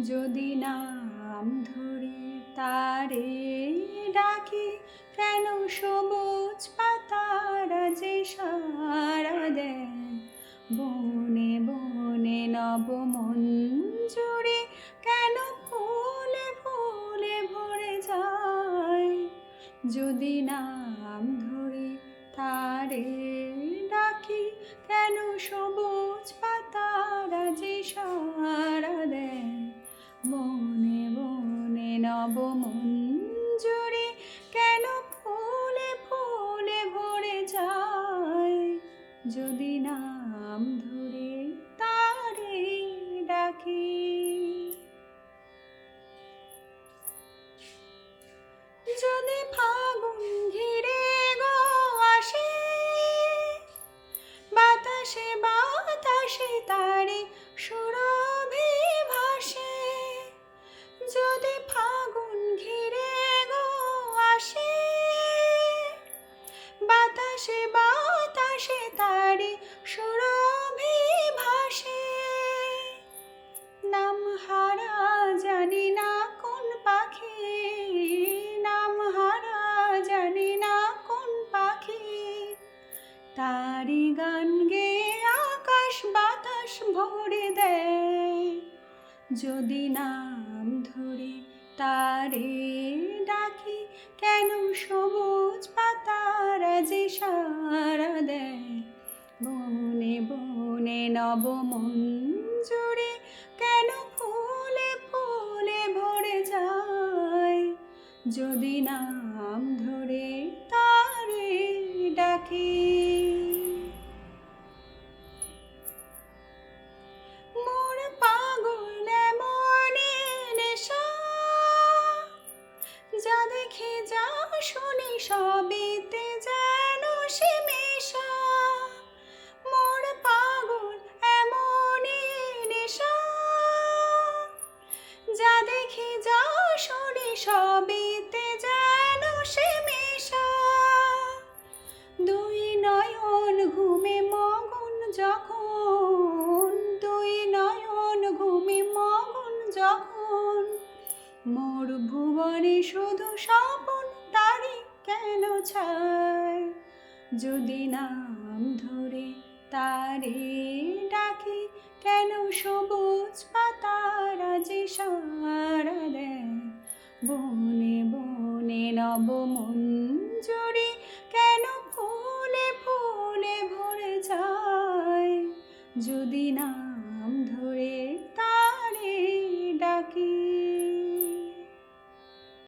যদি নাম ধরে তারে ডাকি, কেন সবুজ পাতারা যে সাড়া দেয়। বনে বনে নব মঞ্জুরি কেন ফুলে ফুলে ভরে যায়। যদি নাম ধরে তারে ডাকি, কেন সবুজ পাতারা যে সাড়া দেয়। বনে বনে নব মঞ্জুরি কেন ফুলে ফুলে ভরে যায়। যদি নাম ধরে তারে ডাকি। যদি ফাগুন ঘিরে গো আসে, বাতাসে বাতাসে তারে সুরভি ভাসে। যদি ফাগুন ঘিরে গো আসে, বাতাসে বাতাসে তারে সুরভি ভাসে। নাম হারা জানি না কোন পাখি, নাম হারা জানি না কোন পাখি। তারি গান গেয়ে আকাশ বাতাস ভরে দেয়। যদি নাম ধরে তারে ডাকি, কেন সবুজ পাতারা যে সাড়া দেয়। বনে বনে নব মঞ্জুরি কেন ফুলে ফুলে ভরে যায়। যদি নাম ধরে তারে ডাকি। মোর পাগল এমনি নেশা, যা দেখি যা শুনি সবিতে যেন সে মেশা। মোর পাগল এমনি নেশা, যা দেখি যা শুনি সবিতে যেন সে মেশা। দুই নয়ন ঘুমে মগন যখন, দুই নয়ন ঘুমে মগন যখন। মোর ভুবনে শুধু স্বপন তারি কেন ছায়। যদি নাম ধরে তারে ডাকি, কেন সবুজ পাতারা যে সাড়া দেয়। বনে বনে নব মঞ্জুরি কেন ফুলে ফুলে ভরে যায়। যদি নাম ধরে